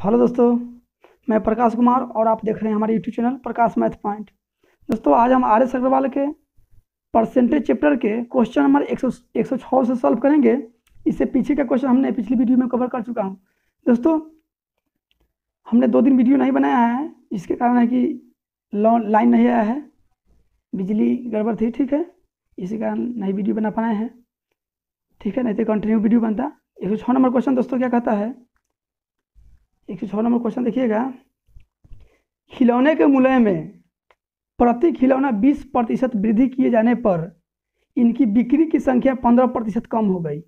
Hello दोस्तों, मैं प्रकाश कुमार और आप देख रहे हैं हमारे यूट्यूब चैनल प्रकाश मैथ पॉइंट। दोस्तों, आज हम आर एस अग्रवाल के परसेंटेज चैप्टर के क्वेश्चन नंबर 106 से सॉल्व करेंगे। इससे पीछे का क्वेश्चन हमने पिछली वीडियो में कवर कर चुका हूं। दोस्तों, हमने 2 दिन वीडियो नहीं बनाया है, इसके कारण है कि लाइन नहीं आया है, बिजली गड़बड़ थी, ठीक है, इसी कारण नहीं वीडियो बना पाए हैं, ठीक है, नहीं तो कंटिन्यू वीडियो बनता। 106 नंबर क्वेश्चन दोस्तों क्या कहता है, 106 नंबर क्वेश्चन देखिएगा। खिलौने के मूल्य में प्रति खिलौना 20% वृद्धि किए जाने पर इनकी बिक्री की संख्या 15% कम हो गई।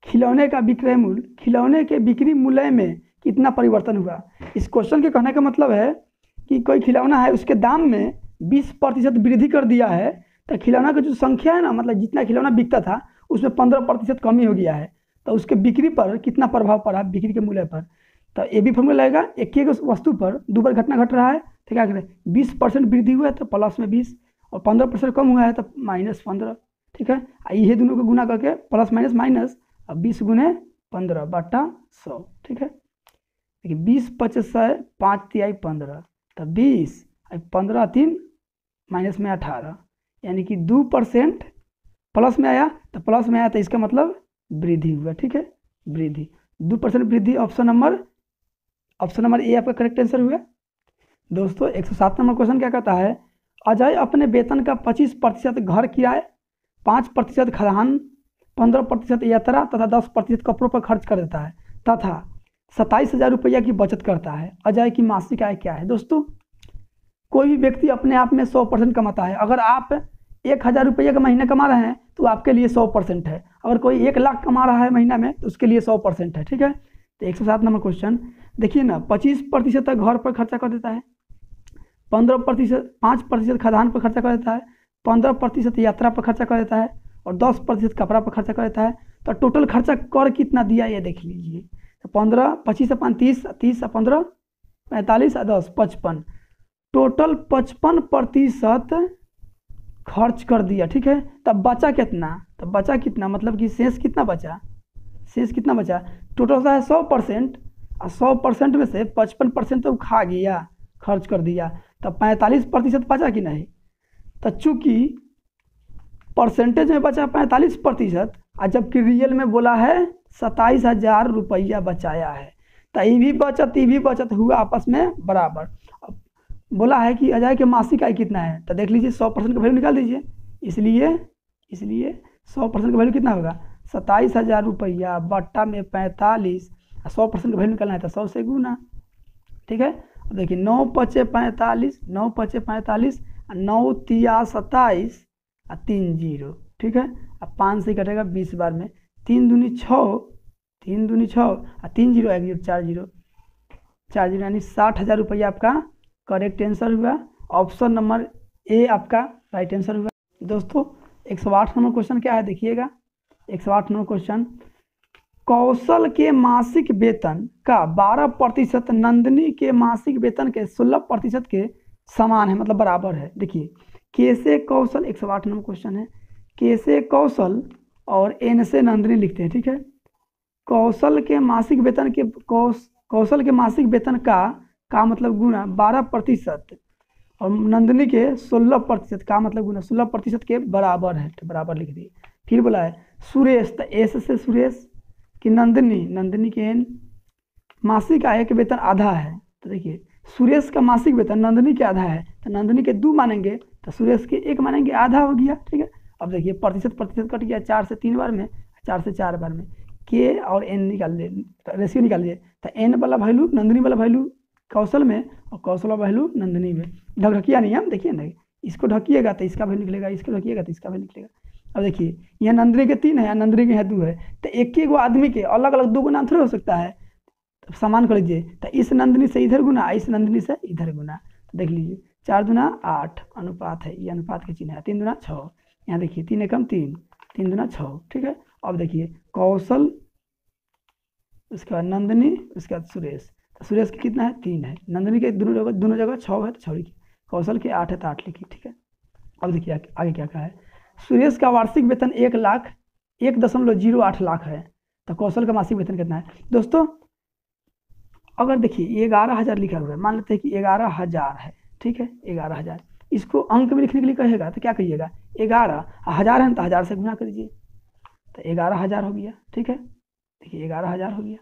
खिलौने का विक्रय मूल्य, खिलौने के बिक्री मूल्य में कितना परिवर्तन हुआ। इस क्वेश्चन के कहने का मतलब है कि कोई खिलौना है, उसके दाम में 20% वृद्धि कर दिया है, तो खिलौना की जो संख्या है ना, मतलब जितना खिलौना बिकता था उसमें 15% कमी हो गया है, तो उसके बिक्री पर कितना प्रभाव पड़ा, बिक्री के मूल्य पर। तो ये भी फॉर्मूला लगेगा, एक ही वस्तु पर 2 बार घटना घट रहा है, तो क्या करें, 20% वृद्धि हुआ है तो प्लस में 20, और 15% कम हुआ है तो -15, ठीक है। ये दोनों को गुना करके प्लस माइनस माइनस, अब 20 गुने 15 बटा 100, ठीक है। देखिए 20 25 5 तिहाई 15, तो 20 15 3 माइनस में 18, यानी कि 2% प्लस में आया, तो प्लस में आया तो इसका मतलब वृद्धि हुआ, ठीक है, वृद्धि 2% वृद्धि। ऑप्शन नंबर ए आपका करेक्ट आंसर हुआ। दोस्तों, 107 नंबर क्वेश्चन क्या कहता है, अजय अपने वेतन का 25% घर किराए, 5% खदान, 15% यात्रा तथा 10% कपड़ों पर खर्च कर देता है तथा 27,000 रुपया की बचत करता है। अजय की मासिक आय क्या है। दोस्तों, कोई भी व्यक्ति अपने आप में 100% कमाता है। अगर आप 1,000 रुपया का महीना कमा रहे हैं तो आपके लिए 100% है। अगर कोई 1 लाख कमा रहा है महीना में तो उसके लिए 100% है, ठीक है। तो 107 नंबर क्वेश्चन देखिए ना, 25% तक घर पर खर्चा कर देता है, 15% 5% खदान पर खर्चा कर देता है, 15% यात्रा पर खर्चा कर देता है, और 10% कपड़ा पर खर्चा कर देता है। तो टोटल खर्चा कर कितना दिया ये देख लीजिए। तो 15 25 अपन 30 30 15 45 10 55, टोटल 55% खर्च कर दिया, ठीक है। तब बचा कितना, तब बचा कितना मतलब कि शेष कितना बचा, शेष कितना बचा। टोटल होता है 100%, और 100% में से 55% तो खा गया, खर्च कर दिया, तब 45% बचा कि नहीं। तो चूंकि परसेंटेज में बचा 45%, और जबकि रियल में बोला है 27,000 रुपया बचाया है, तो ये भी बचत हुआ आपस में बराबर। बोला है कि अजय के मासिक आय कितना है, तो देख लीजिए 100% का वैल्यू निकाल दीजिए। इसलिए 100% का वैल्यू कितना होगा, 27,000 रुपया बट्टा में 45, 100% का वैल्यू निकालना है तो 100 से गुना, ठीक है। अब देखिए 9 5 45, 9 5 45, 9 तिया 27, और 3 0, ठीक है। अब 5 से कटेगा 20 बार में, 3 दूनी 6, 3 दूनी 6, और 3 0 आएगी 4 0, 4 0, यानी 60,000 रुपया आपका करेक्ट आंसर हुआ। ऑप्शन नंबर ए आपका राइट आंसर हुआ। दोस्तों, 108 नंबर क्वेश्चन क्या है देखिएगा। 108 नंबर क्वेश्चन, कौशल के मासिक वेतन का 12% नंदिनी के मासिक वेतन के 16% के समान है, मतलब बराबर है। देखिए कैसे कौशल, 108 नंबर क्वेश्चन है, कैसे कौशल और एन से नंदिनी लिखते हैं, ठीक है। कौशल के मासिक वेतन के कौशल के मासिक वेतन का मतलब गुना 12% और नंदिनी के 16% का मतलब गुना 16% के बराबर है, तो बराबर लिख दिए। फिर बोला है सुरेश, तो एस से सुरेश कि नंदिनी के एन मासिक आय के वेतन आधा है, तो देखिए सुरेश का मासिक वेतन नंदिनी के आधा है, तो नंदिनी के 2 मानेंगे तो सुरेश के 1 मानेंगे, आधा हो गया, ठीक है। अब देखिए प्रतिशत कट गया, 4 से 3 बार में, 4 से 4 बार में, के और एन निकाल लिए, रेशियो निकाल लिए, तो एन वाला वैल्यू नंदिनी वाला वैल्यू कौशल में और कौशल वाला वैल्यू नंदिनी में। ढकिया नहीं हम, देखिए ना, इसको ढकिएगा तो इसका वैल्यू निकलेगा, इसको ढकिएगा तो इसका वैल्यू निकलेगा। अब देखिए यहाँ नंदिनी के 3 है, नंदिनी के यहाँ 2 है, तो एक ही गो आदमी के अलग अलग 2 गुना थोड़ा हो सकता है, तो समान कर लीजिए। तो इस नंदिनी से इधर गुना, इस नंदिनी से इधर गुना, तो देख लीजिए 4 दूना 8 अनुपात है, ये अनुपात के चिन्ह है, 3 दूना 6, यहाँ देखिए 3 एकम 3, 3 दूना 6, ठीक है। अब देखिए कौशल, उसके बाद नंदिनी, उसके बाद सुरेश, तो सुरेश के कितना है 3 है, नंदिनी के दोनों जगह 6 है तो 6 लिखिए, कौशल के 8 है तो 8 लिखिए, ठीक है। अब देखिए आगे क्या कहा है, सुरेश का वार्षिक वेतन 1,08,00,000 है, तो कौशल का मासिक वेतन कितना है। दोस्तों, अगर देखिए 11,000 लिखा हुआ है, मान लेते हैं कि 11,000 है, ठीक है 11,000, इसको अंक में लिखने के लिए कहेगा तो क्या कहिएगा, 11,000 है तो 1000 से गुना कर दीजिए, तो 11,000 हो गया, ठीक है, देखिए 11,000 हो गया।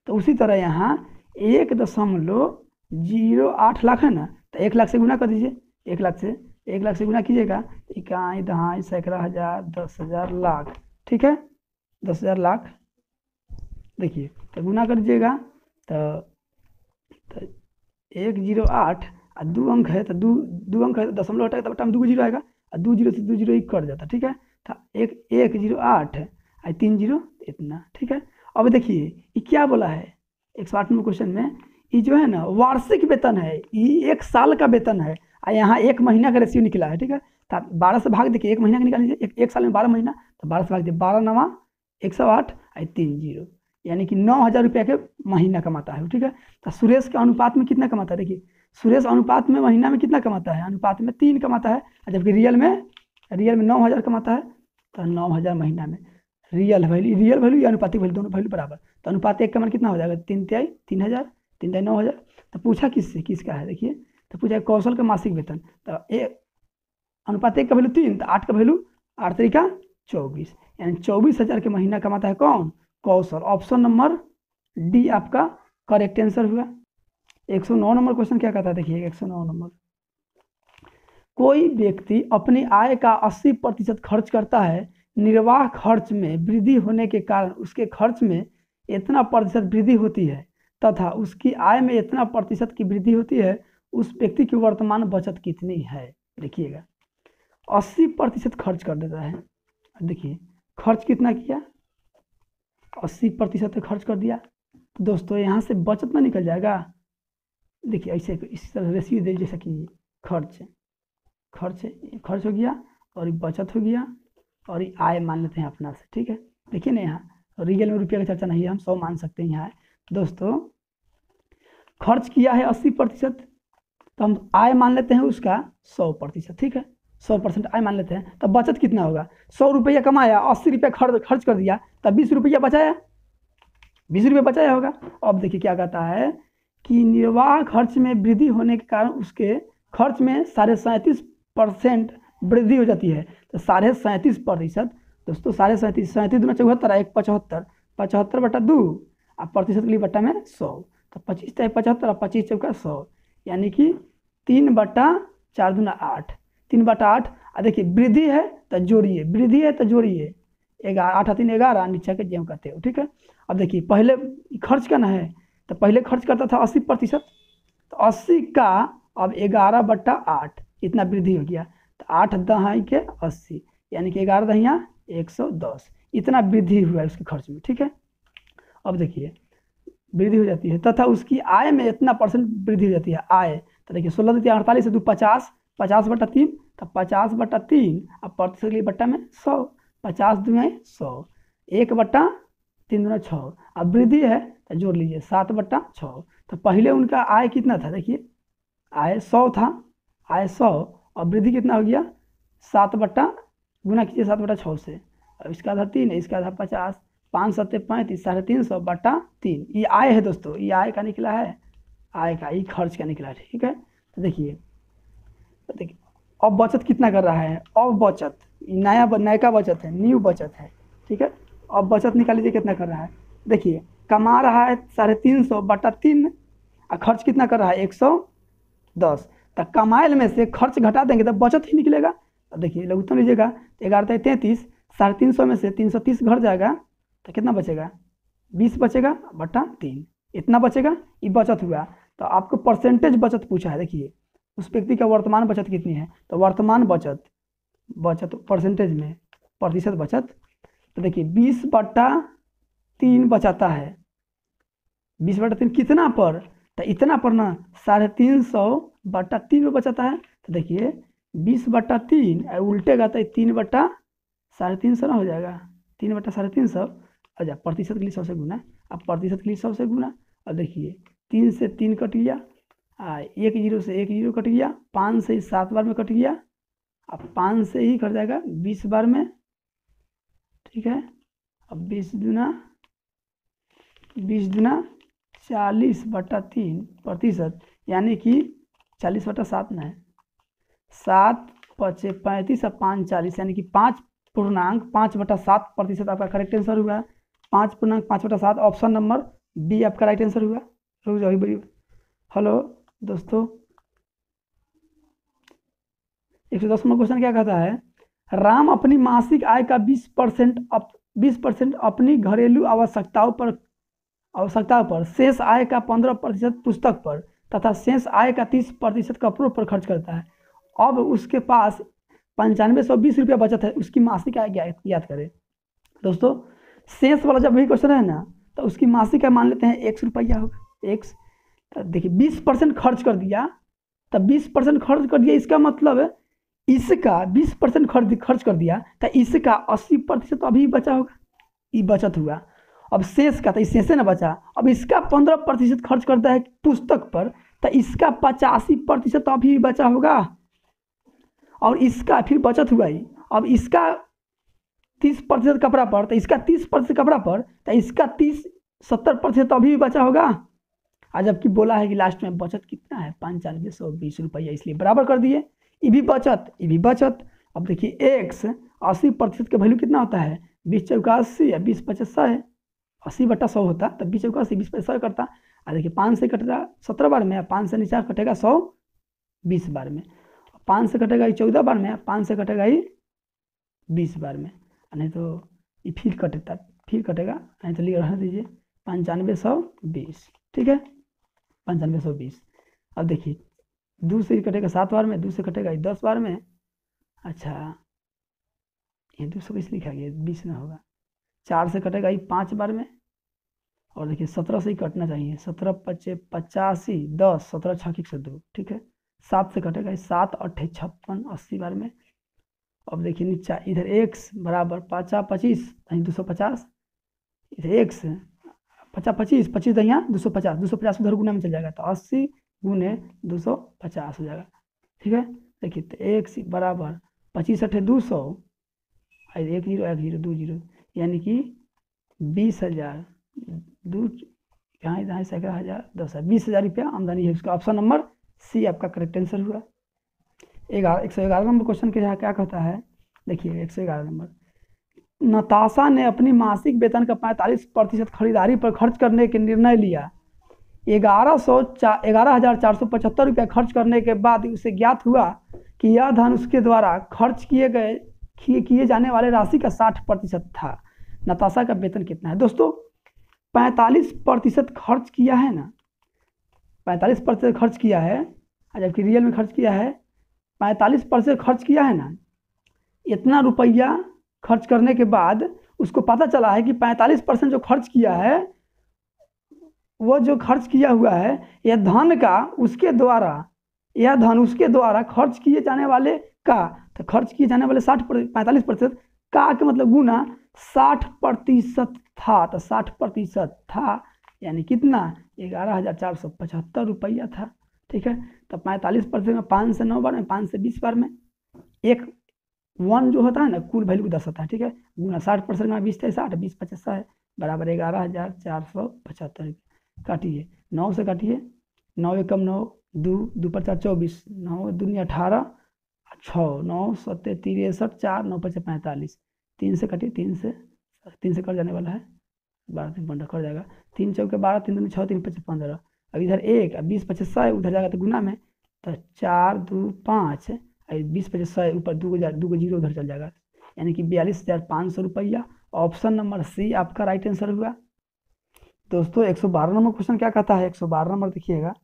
तो उसी तरह यहाँ 1.08 लाख है ना, तो 1 लाख से गुना कर दीजिए, 1 लाख से गुना कीजिएगा, इकाई दहाई सैकड़ा हजार 10,000 लाख, ठीक है 10,000 लाख, देखिए तो गुना कर दीजिएगा, तो 108 और 2 अंक है, तो दो अंक है तो दशमलव हटाएगा तो बटा में 2 जीरो आएगा, और 2 जीरो से 2 जीरो एक कट जाता, ठीक है, तो 108 है और 3 जीरो इतना, ठीक है। अब देखिए ये क्या बोला है 108 नंबर क्वेश्चन में, ये जो है ना वार्षिक वेतन है, ये 1 साल का वेतन है, और यहाँ 1 महीना का रेशियो निकला है, ठीक है, तो 12 से भाग देखिए 1 महीना का निकाल लीजिए, एक साल में 12 महीना, तो 12 से भाग दिए 12 नवा 108 और 3 जीरो, यानी कि 9,000 रुपया के महीना कमाता है, ठीक है। तो सुरेश के अनुपात में कितना कमाता है, देखिए सुरेश अनुपात में महीना में कितना कमाता है, अनुपात में 3 कमाता है, जबकि रियल में 9,000 कमाता है, तो 9,000 महीना में रियल वैल्यू या अनुपातिक वैल्यू दोनों वैल्यू बराबर, तो अनुपात 1 का मान कितना हो जाएगा, 3 तिहाई 3,000, 3 तिहाई 9,000। तो पूछा किसका है, देखिए तो पूछा कौशल का मासिक वेतन, तो अनुपात 1 का वैल्यू 3, तो 8 का वैल्यू 8 तरीका 24, यानी 24,000 के महीना कमाता है कौन, कौशल। ऑप्शन नंबर डी आपका करेक्ट आंसर हुआ। 109 नंबर क्वेश्चन क्या कहता है, देखिए 109 नंबर, कोई व्यक्ति अपनी आय का 80% खर्च करता है, निर्वाह खर्च में वृद्धि होने के कारण उसके खर्च में इतना प्रतिशत वृद्धि होती है तथा उसकी आय में इतना प्रतिशत की वृद्धि होती है, उस व्यक्ति की वर्तमान बचत कितनी है। देखिएगा 80% खर्च कर देता है, देखिए खर्च कितना किया, 80% खर्च कर दिया, तो दोस्तों यहाँ से बचत में निकल जाएगा, देखिए ऐसे इस तरह रेशियो दे, जैसा कि खर्च हो गया और ये बचत हो गया और ये आय मान लेते हैं अपना से, ठीक है। देखिए ना यहाँ रियल में रुपये का चर्चा नहीं है, हम 100 मान सकते हैं। यहाँ दोस्तों खर्च किया है 80%, तो हम आय मान लेते हैं उसका 100%, ठीक है 100% आय मान लेते हैं, तो बचत कितना होगा, 100 रुपया कमाया 80 रुपया खर्च कर दिया, तब 20 रुपया बचाया, 20 रुपया बचाया होगा। अब देखिए क्या कहता है कि निर्वाह खर्च में वृद्धि होने के कारण उसके खर्च में 37.5% वृद्धि हो जाती है, तो 37.5% दोस्तों 37.5 दूना 74, 1 75, 75/2 और प्रतिशत के लिए बट्टा में 100, तो 25 चाहे 75 और 25 चौका 100, यानी कि 3/4 दूना 8, 3/8। और देखिए वृद्धि है तो जोड़िए, 8 3 11 नीचे के जेम करते हो, ठीक है। अब देखिए पहले खर्च करना है, तो पहले खर्च करता था 80%, तो 80 का अब 11/8 इतना वृद्धि हो गया, तो 8 दहाई के 80, यानी कि 11 दहिया 110, इतना वृद्धि हुआ है उसके खर्च में, ठीक है। अब देखिए वृद्धि हो जाती है तथा उसकी आय में इतना परसेंट वृद्धि हो जाती है, आय तो देखिए 16 × 48 से 2 50, 50/3, तो 50/3 अब प्रतिशत के लिए बट्टा में 100, 50 दूना 100, 1/3 दूना 6, अब वृद्धि है तो जोड़ लीजिए 7/6, तो पहले उनका आय कितना था, देखिए आय 100 था, आय 100 और वृद्धि कितना हो गया 7 गुना कीजिए 7/6 से, अब इसका आधा 3 है, इसका आधा 50, 5 7 35, 350/3, ये आय है दोस्तों, ये आय का निकला है, आय का, ये खर्च का निकला है, ठीक है। तो देखिए अब बचत कितना कर रहा है, अब बचत नया बचत है, न्यू बचत है, ठीक है। अब बचत निकाल लीजिए कितना कर रहा है, देखिए कमा रहा है 350/3 और खर्च कितना कर रहा है 110, तो कमाइल में से खर्च घटा देंगे तो बचत ही निकलेगा। तो देखिए लघुत्तम लीजिएगा, 11 33, 350 में से 330 घट जाएगा, तो कितना बचेगा 20 बचेगा बटा 3, इतना बचेगा, ये बचत हुआ। तो आपको परसेंटेज बचत पूछा है, देखिए उस व्यक्ति का वर्तमान बचत कितनी है, तो वर्तमान बचत परसेंटेज में प्रतिशत बचत, तो देखिए 20/3 बचाता है, 20/3 कितना पर, तो इतना पर ना 350/3 में बचाता है, तो देखिए 20/3 उल्टेगा तो 3/350 ना हो जाएगा, 3/350, अच्छा प्रतिशत के लिए 100 से गुना, अब प्रतिशत के लिए 100 से गुना, और देखिए 3 से 3 कट गया, 1 0 से 1 0 कट गया, 5 से 7 बार में कट गया, अब 5 से ही कट जाएगा 20 बार में, ठीक है। अब 20 दूना 40/3%, यानी कि 40/7 ना है, 7 5 35 और 5 40, यानी कि 5.5/7% आपका करेक्ट आंसर हुआ। 5.5/7 ऑप्शन नंबर बी आपका राइट आंसर हुआ। रुक जाओ बड़ी। हेलो दोस्तों, 110 नंबर क्वेश्चन क्या कहता है, राम अपनी मासिक आय का 20% अपनी घरेलू आवश्यकताओं पर, शेष आय का 15% पुस्तक पर तथा शेष आय का 30% कपड़ों पर खर्च करता है। अब उसके पास 9520 रुपया बचत है, उसकी मासिक आय ज्ञात करें। दोस्तों शेष वाला जब वही क्वेश्चन है ना, तो उसकी मासिक आय मान लेते हैं 100 रुपया होगा। एक्स देखिए 20% खर्च कर दिया, तब 20% खर्च कर दिया, इसका मतलब इसका 20% खर्च कर दिया, तो इसका 80% अभी बचा होगा, ये बचत हुआ। अब शेष का, तो इस शेष से ना बचा, अब इसका 15% खर्च करता है पुस्तक पर, तो इसका 85% अभी बचा होगा, और इसका फिर बचत हुआ ही। अब इसका 30% कपड़ा पर, तो इसका 30% कपड़ा पर, तो इसका 70% अभी बचा होगा। आज जबकि बोला है कि लास्ट में बचत कितना है 9520 रुपया, इसलिए बराबर कर दिए। ये भी बचत, ये भी बचत। अब देखिए एक्स 80% का वैल्यू कितना होता है, 20 चौका 80 या 20 पचास 100 है, 80/100 होता, तब 20 चौका 80, 20 पचास 100 करता। और देखिए 5 से कटेगा 17 बार में, 5 से नीचे कटेगा 100 20 बार में, 5 से कटेगा ये 14 बार में, 5 से कटेगा ये 20 बार में, नहीं तो ये फिर कटेगा, नहीं तो रहने दीजिए 9520, ठीक है 9520। अब देखिए 2 से कटेगा 7 बार में, 2 से कटेगा 10 बार में। अच्छा ये 200 इसलिए लिखा गया, 20 ना होगा। 4 से कटेगा ये 5 बार में, और देखिए 17 से ही कटना चाहिए, 17 5 85 10, 17 6 102, ठीक है। 7 से कटेगा ये 7 8 56 80 बार में। अब देखिए नीचा इधर x बराबर 5 25 250, इधर x 50 25 25 यहाँ 250, 250 उधर गुना में चल जाएगा, तो 80 गुने 250 हो जाएगा, ठीक है। देखिए तो x बराबर 25 8 200, 1 0 1 0 2 0, यानी कि 20,000 यहाँ से 11,000 10,000 20,000 रुपया आमदनी है उसका। ऑप्शन नंबर सी आपका करेक्ट आंसर हुआ। 111 नंबर क्वेश्चन के यहाँ क्या कहता है, देखिए 111 नंबर, नताशा ने अपनी मासिक वेतन का 45% खरीदारी पर खर्च करने के निर्णय लिया। 11,475 रुपया खर्च करने के बाद उसे ज्ञात हुआ कि यह धन उसके द्वारा खर्च किए जाने वाले राशि का 60% था। नताशा का वेतन कितना है दोस्तों, 45% खर्च किया है ना, 45% खर्च किया है, जबकि रियल में खर्च किया है 45% खर्च किया है ना। इतना रुपया खर्च करने के बाद उसको पता चला है कि 45% जो खर्च किया है, वो जो खर्च किया हुआ है, यह धन उसके द्वारा खर्च किए जाने वाले का, तो खर्च किए जाने वाले 45% का मतलब गुना 60% था, तो 60% था, यानी कितना 11,475 रुपया था, ठीक है। तो 45% में 5 से 9 बार में, 5 से 20 बार में, एक 1 जो होता है ना कुल वैल्यू 10 होता है, ठीक है, गुना 60% में 20 थे 60, 20 50 है बराबर 11,475 रुपये। काटिए 9 से काटिए, 9 एकम 9, 2 पर 4 24, 9 दूनी 18, 6 9 7 63, 4 9 5 45, 3 से काटिए, 3 से कट जाने वाला है, 12 3 15 कट जाएगा, 3 चौके 12, 3 दूनी 6, 3 5 15। अब इधर 1 20 50 उधर जाएगा तो गुना में, तो 4 2 5, 20 50 ऊपर 2 जीरो उधर चल जाएगा, यानी कि 42,500 रुपया। ऑप्शन नंबर सी आपका राइट आंसर हुआ। दोस्तों 112 नंबर क्वेश्चन क्या कहता है, 112 नंबर देखिएगा,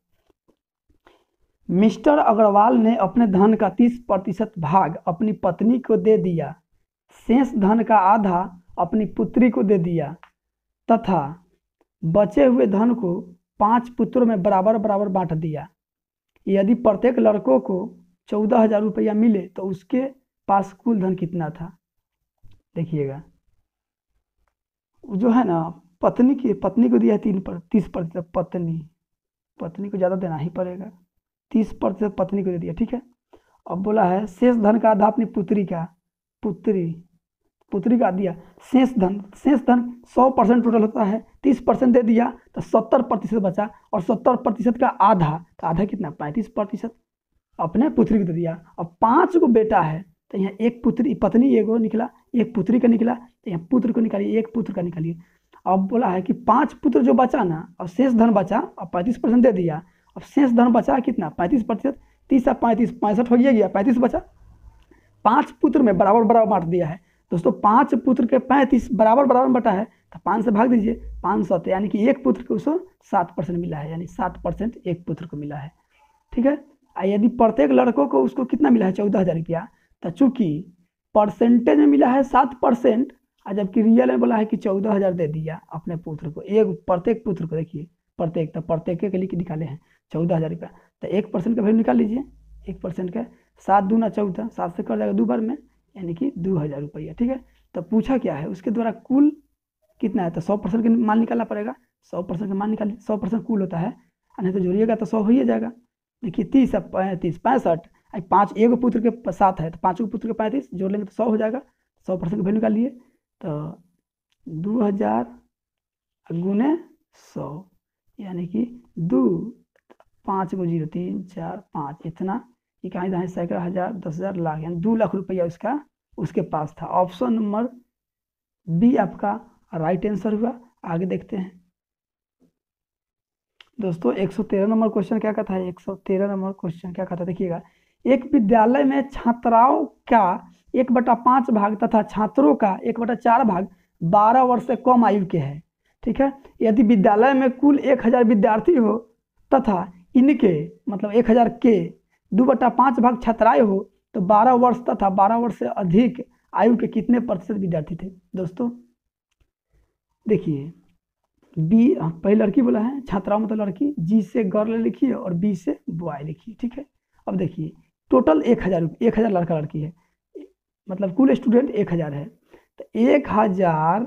मिस्टर अग्रवाल ने अपने धन का 30% भाग अपनी पत्नी को दे दिया, शेष धन का आधा अपनी पुत्री को दे दिया तथा बचे हुए धन को 5 पुत्रों में बराबर बराबर बांट दिया। यदि प्रत्येक लड़कों को 14,000 रुपया मिले तो उसके पास कुल धन कितना था। देखिएगा जो है ना, पत्नी को दिया है 30%, पत्नी को ज़्यादा देना ही पड़ेगा, 30% पत्नी को दे दिया, ठीक है। अब बोला है शेष धन का आधा अपनी पुत्री का दिया, शेष धन 100% टोटल होता है, 30% दे दिया तो 70% बचा, और 70% का आधा, तो आधा कितना 35% अपने पुत्री को दे दिया। अब 5 को बेटा है तो यहाँ एक पुत्री पत्नी एगो निकला, एक पुत्री का निकला, तो यहाँ पुत्र को निकालिए, एक पुत्र का निकालिए। अब बोला है कि 5 पुत्र जो बचा ना, अब शेष धन बचा, अब 35% दे दिया, अब शेष धन बचा कितना 35%, 30 और 35 65 हो गया, 35 बचा। 5 पुत्र में बराबर बराबर बांट दिया है दोस्तों, 5 पुत्र के 35 बराबर बराबर बटा है, तो 5 से भाग दीजिए, 500, यानी कि एक पुत्र को उसको 7% मिला है, यानी 7% एक पुत्र को मिला है। ठीक है, यदि प्रत्येक लड़कों को उसको कितना मिला है 14,000 रुपया, तो चूंकि परसेंटेज में मिला है 7%, और जबकि रियल में बोला है कि 14,000 दे दिया अपने पुत्र को, एक प्रत्येक पुत्र को, देखिए प्रत्येक, तो प्रत्येक के लिए निकाले हैं 14,000 रुपया, तो 1% का वैल्यू निकाल लीजिए, 1% का 7 दूना 14, 7 से कर जाएगा 2 बार में, यानी कि 2,000 रुपया। ठीक है, तो पूछा क्या है उसके द्वारा कुल कितना है, तो 100% का मान निकालना पड़ेगा, 100% का मान निकालिए, 100% कुल होता है, नहीं तो जोड़िएगा तो 100 हो ही जाएगा। देखिए 30 35 65, 5 एक पुत्र के 7 है, तो 5 पुत्र के 35 जोड़ लेंगे तो 100 हो जाएगा, 100% का वैल्यू निकालिए, तो 2,000 गुने 100, यानी कि 2 5 को 0 3 4 5 इतना, इकाई दहाई सैकड़ा हज़ार 10,000 लाख, यानी 2 लाख रुपया उसका उसके पास था। ऑप्शन नंबर बी आपका राइट आंसर हुआ। आगे देखते हैं दोस्तों, 113 नंबर क्वेश्चन क्या कहता है, 113 नंबर क्वेश्चन क्या कहता है, देखिएगा, एक विद्यालय में छात्राओं का 1/5 भाग तथा छात्रों का 1/4 भाग 12 वर्ष से कम आयु के है। ठीक है, यदि विद्यालय में कुल 1,000 विद्यार्थी हो तथा इनके मतलब 1,000 के 2/5 भाग छात्राएं हो, तो 12 वर्ष तथा 12 वर्ष से अधिक आयु के कितने प्रतिशत विद्यार्थी थे। दोस्तों देखिए, बी पहले लड़की बोला है, छात्राओं मतलब लड़की, जी से गर्ल लिखिए और बी से बॉय लिखिए। ठीक है, अब देखिए टोटल 1,000 लड़का लड़की है, मतलब कुल स्टूडेंट 1,000 है, तो 1,000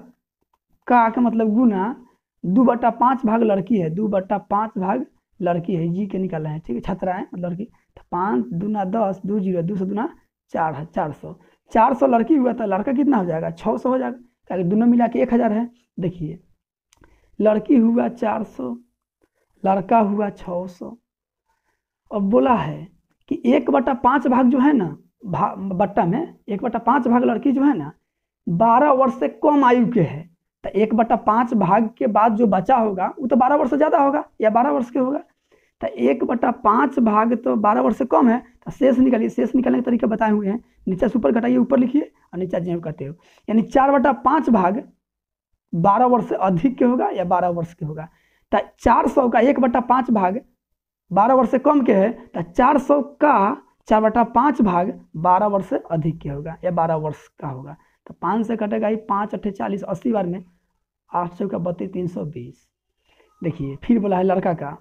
का मतलब गुना 2/5 भाग लड़की है, 2/5 भाग लड़की है, जी के निकाला है। ठीक है, छात्राएं मतलब लड़की, तो 5 दूना 10, 2 0, 2 दूना 4 400, 400 लड़की हुआ तो लड़का कितना हो जाएगा 600 हो जाएगा, ताकि दोनों मिला के 1,000 है। देखिए लड़की हुआ 400, लड़का हुआ 600। अब बोला है कि 1/5 भाग जो है ना, बट्टा में 1/5 भाग लड़की जो है ना 12 वर्ष से कम आयु के है, तो 1/5 भाग के बाद जो बचा होगा वो तो 12 वर्ष से ज़्यादा होगा या 12 वर्ष के होगा, तो 1/5 भाग तो 12 वर्ष से कम है, तो शेष निकालिए। शेष निकालने के तरीके बताए हुए हैं, नीचे से ऊपर घटाइए, ऊपर लिखिए और नीचे जो करते हो, यानी 4/5 भाग 12 वर्ष से अधिक के होगा या 12 वर्ष के होगा, तो 400 का 1/5 भाग 12 वर्ष से कम के है, तो 400 का 4/5 भाग 12 वर्ष से अधिक के होगा या 12 वर्ष का होगा, तो 5 से कटेगा ही, 5 8 40, 80 बार में 8 का 32 320। देखिए फिर बोला है लड़का का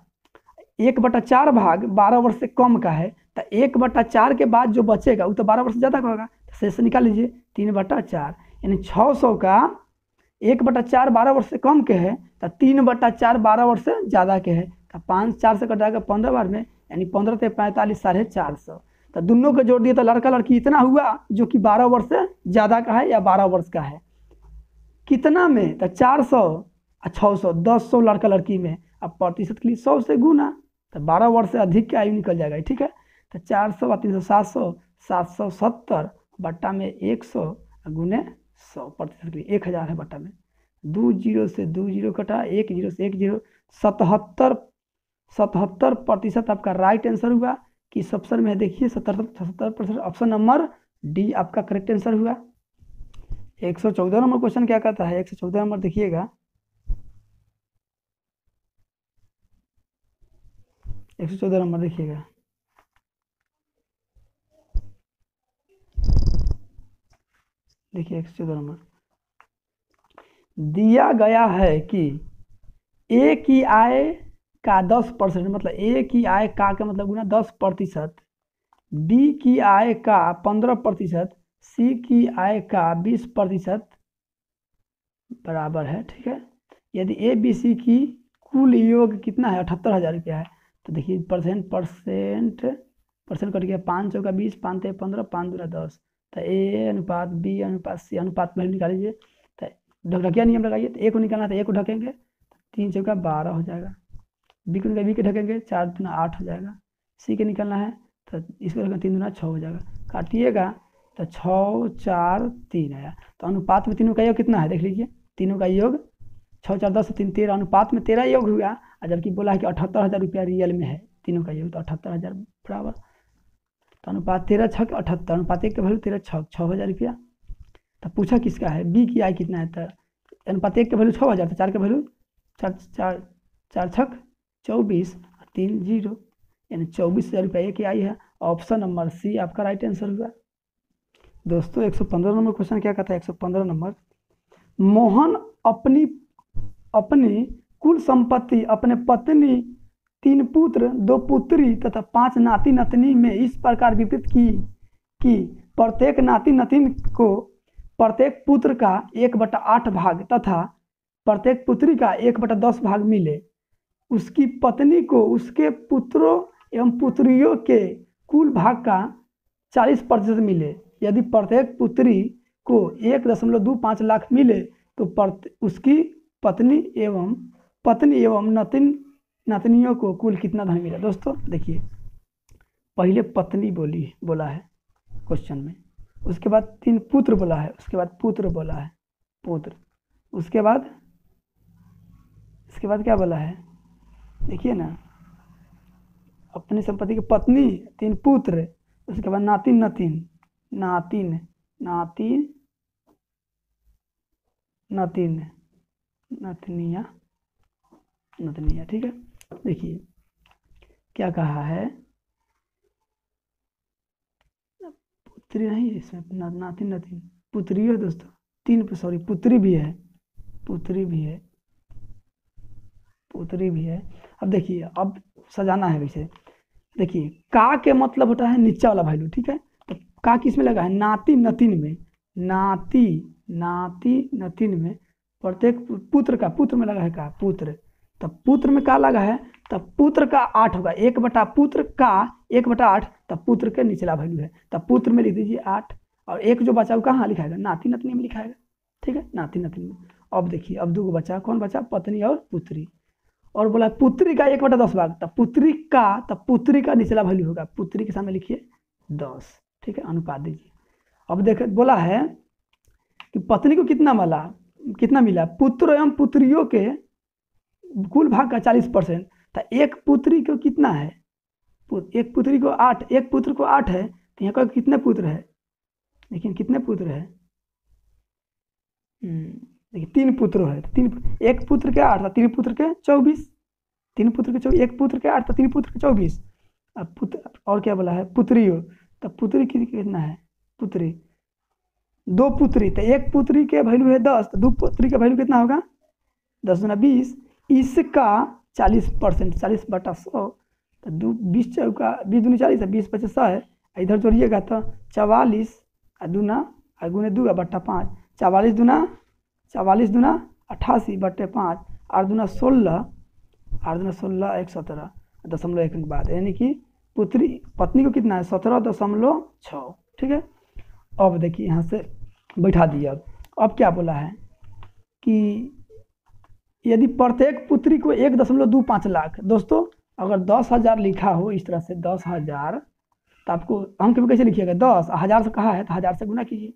1/4 भाग 12 वर्ष से कम का है, तो 1/4 के बाद जो बचेगा वो तो 12 वर्ष से ज़्यादा का होगा, तो शेष निकाल लीजिए 3/4, यानी 600 का 1/4 12 वर्ष से कम के है, तो 3/4 12 वर्ष से ज़्यादा के है, तो 5 4 से कटाएगा 15 बार में, यानी 15 से 45 450, तो दोनों को जोड़ दिए तो लड़का लड़की इतना हुआ जो कि 12 वर्ष से ज़्यादा का है या 12 वर्ष का है। कितना में, तो 400 और 600, 10 लड़का लड़की में, अब प्रतिशत के लिए 100 से गुना, तो 12 वर्ष से अधिक की आयु निकल जाएगा। ठीक है, तो 400 और 300 700, 770 बट्टा में 100 गुने 100, प्रतिशत के लिए 1,000 है बट्टा में, 2 0 से 2 0 कटा, 1 0 से 1 0, 77% आपका राइट आंसर हुआ। किस ऑप्शन में है देखिए, 77%, ऑप्शन नंबर डी आपका करेक्ट आंसर हुआ। 114 नंबर क्वेश्चन क्या कहता है, 114 नंबर देखिएगा, 114 नंबर देखिएगा, देखिए 114 नंबर दिया गया है कि ए की आय का 10%, मतलब ए की आय का मतलब गुना 10%, बी की आय का 15%, सी की आय का 20% बराबर है। ठीक है, यदि ए बी सी की कुल योग कितना है 78,000 रुपया है, तो देखिए परसेंट कट गया, 5 का 20, 5 ते 15, 5 दूना 10, तो ए अनुपात बी अनुपात सी अनुपात में निकालिए, तो ढकढकिया नियम लगाइए, तो ए को निकालना तो ए को ढकेंगे, 3 चौका 12 हो जाएगा। बी को बी के ढकेंगे 4 दूना 8 हो जाएगा। सी के निकलना है तो इसको रखेंगे 3 दूना 6 हो जाएगा। काटिएगा तो 6 4 3 आया। तो अनुपात में तीनों का योग कितना है देख लीजिए। तीनों का योग 6 4 10 3 13, अनुपात में 13 योग हुआ। और जबकि बोला है कि 78,000 रुपया रियल में है, तीनों का योग तो 78,000 बराबर। तो अनुपात 13 6 78, अनुपात 1 का वैल्यू 13 6 6,000 रुपया। तो पूछा किसका है, बी की आई कितना है। तो अनुपात 1 का वैल्यू 6,000, तो 4 का वैल्यू 4 4 4 6 24 और 3 0, यानी 24,000 रुपया की आई है। ऑप्शन नंबर सी आपका राइट आंसर हुआ। दोस्तों 115 नंबर क्वेश्चन क्या कहता है। 115 नंबर, मोहन अपनी अपनी कुल संपत्ति अपने पत्नी, 3 पुत्र 2 पुत्री तथा 5 नाती नतनी में इस प्रकार वितरित की कि प्रत्येक नाती नतिन को प्रत्येक पुत्र का 1/8 भाग तथा प्रत्येक पुत्री का 1/10 भाग मिले। उसकी पत्नी को उसके पुत्रों एवं पुत्रियों के कुल भाग का 40% मिले। यदि प्रत्येक पुत्री को 1.25 लाख मिले तो उसकी पत्नी एवं नतनियों को कुल कितना धन मिला। दोस्तों देखिए, पहले पत्नी बोला है क्वेश्चन में, उसके बाद 3 पुत्र बोला है, उसके बाद पुत्र बोला है पुत्र, उसके बाद क्या बोला है देखिए ना, अपनी संपत्ति की पत्नी 3 पुत्र, उसके बाद नतनिया। ठीक है, देखिए क्या कहा है, पुत्री नहीं इसमें, नातिन पुत्री है दोस्तों, 3 सॉरी पुत्री भी है। अब देखिए, अब सजाना है वैसे। देखिए का के मतलब होता है नीचा वाला वैल्यू, ठीक है। तो का किस में लगा है, नाती नतिन में प्रत्येक पुत्र में लगा है का पुत्र, तब पुत्र में का लगा है, तब पुत्र का 8 होगा, 1/8, तब पुत्र के निचला वैल्यू है, तब पुत्र में लिख दीजिए 8, और एक जो बचा वो कहाँ लिखाएगा, नाती नतनी में लिखाएगा। ठीक है, नाती नतनी में। अब देखिए, अब 2 बचा, कौन बचा, पत्नी और पुत्री। और बोला पुत्री का 1/10 भाग, तब पुत्री का निचला वैल्यू होगा, पुत्री के सामने लिखिए 10। ठीक है, अनुपात दीजिए। अब देख बोला है कि पत्नी को कितना मिला, पुत्र एवं पुत्रियों के कुल भाग का 40%। तो एक पुत्री को कितना है, एक पुत्री को 8, एक पुत्र को 8 है, तो यहाँ का कितने पुत्र है, देखिए कितने पुत्र है, देखिए 3 पुत्र है, तो 1 पुत्र के 8 था, 3 पुत्र के 24, 3 पुत्र के 24, 1 पुत्र के 8 था, 3 पुत्र के 24। अब पुत्र और क्या बोला है, पुत्रियों, तब पुत्री कितना है, पुत्री 2 पुत्री, तो 1 पुत्री के वैल्यू है 10, तो 2 पुत्री का वैल्यू कितना होगा, 10 गुना 20, इसका 40%, 40/100, तो 20 चौका 20 दूनी 40 है, 20 × 50 है, इधर जोड़िएगा तो 44 दूना गुने 2 बट्टा 5, 44 दूना 88/5, 8 दूना 16, 117.1 के बाद, यानी कि पत्नी को कितना है 17.6। ठीक है, अब देखिए यहाँ से बैठा दिया। अब क्या बोला है कि यदि प्रत्येक पुत्री को 1.25 लाख, दोस्तों अगर 10,000 लिखा हो इस तरह से 10,000, तो आपको अंक में कैसे लिखिएगा, 10,000 से कहा है तो 1000 से गुना कीजिए।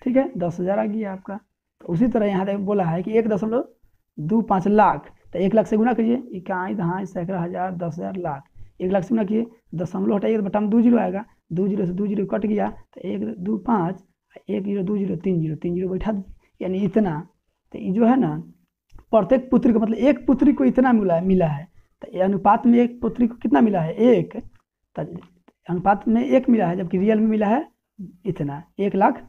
ठीक है, 10,000 आ गया आपका। तो उसी तरह यहाँ तक बोला है कि 1.25 लाख, तो 1 लाख से गुना कीजिए, इकाई दहाई सैकड़ा हज़ार 10,000 लाख, 1 लाख से गुना कीजिए, दशमलव हटाइए तो बटा में 2 जीरो आएगा, 2 जीरो से 2 जीरो कट गया, तो 1 2 5, 1 0 2 0 3 0 3 0 बैठा, यानी इतना। तो ये जो है ना, प्रत्येक पुत्री को मतलब एक पुत्री को इतना मिला है, तो अनुपात में एक पुत्री को कितना मिला है, 1, तो अनुपात में 1 मिला है, जबकि रियल में मिला है इतना, 1 लाख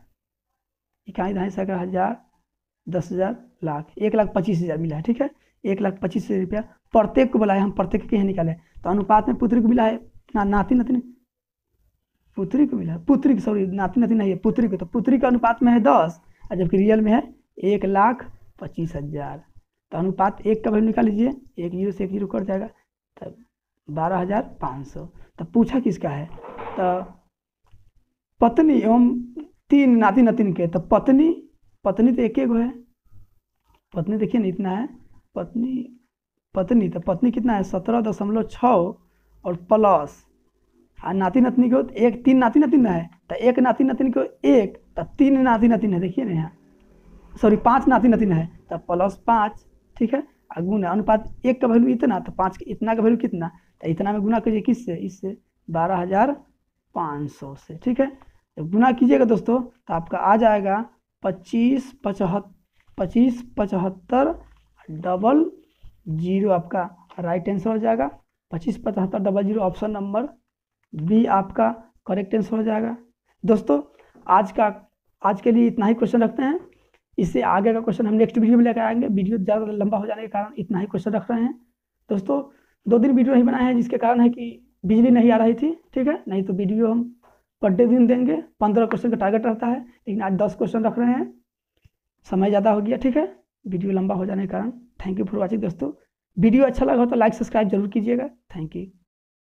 इकाई दहाई सैकड़ा हज़ार 10,000 लाख, 1,25,000 मिला है। ठीक है, 1,25,000 रुपया प्रत्येक को बुलाया, हम प्रत्येक के यहाँ निकाले, तो अनुपात में पुत्री को मिला है नाती नतनी, पुत्री को मिला है, पुत्री को सॉरी नाती नतनी नहीं है, पुत्री को, तो पुत्री का अनुपात में है 10, और जबकि रियल में है 1,25,000। तो अनुपात 1 का वैल्यू निकाल लीजिए, 1 0 से 1 0 कट जाएगा, तो 12,500। तो पूछा किसका है, तो पत्नी एवं 3 नाती नतिन के, तो पत्नी तो एक है, पत्नी देखिए ना इतना है, पत्नी पत्नी तो पत्नी कितना है 17.6 और प्लस नाती नतनी को एक 3 नाती नतिन है तो एक नाती नतिन को एक तो 3 नाती नतिन है, देखिए ना यहाँ सॉरी 5 नाती नतिन है तो +5, ठीक है। और गुना अनुपात 1 का वैल्यू इतना तो 5 इतना का वैल्यू कितना, तो इतना में गुना कीजिए किससे, इससे 12,500 से, ठीक है। जब गुना कीजिएगा दोस्तों तो आपका आ जाएगा 2575 आपका राइट आंसर हो जाएगा। 2575 ऑप्शन नंबर बी आपका करेक्ट आंसर हो जाएगा। दोस्तों आज के लिए इतना ही क्वेश्चन रखते हैं, इससे आगे का क्वेश्चन हम नेक्स्ट वीडियो में लेकर आएंगे। वीडियो ज़्यादा लंबा हो जाने के कारण इतना ही क्वेश्चन रख रहे हैं। दोस्तों 2 दिन वीडियो नहीं बनाए हैं जिसके कारण है कि बिजली नहीं आ रही थी, ठीक है। नहीं तो वीडियो हम पर डे दिन देंगे। 15 क्वेश्चन का टारगेट रहता है, लेकिन आज 10 क्वेश्चन रख रहे हैं, समय ज़्यादा हो गया, ठीक है। वीडियो लंबा हो जाने के कारण। थैंक यू फॉर वॉचिंग दोस्तों। वीडियो अच्छा लगा हो तो लाइक सब्सक्राइब जरूर कीजिएगा। Thank you.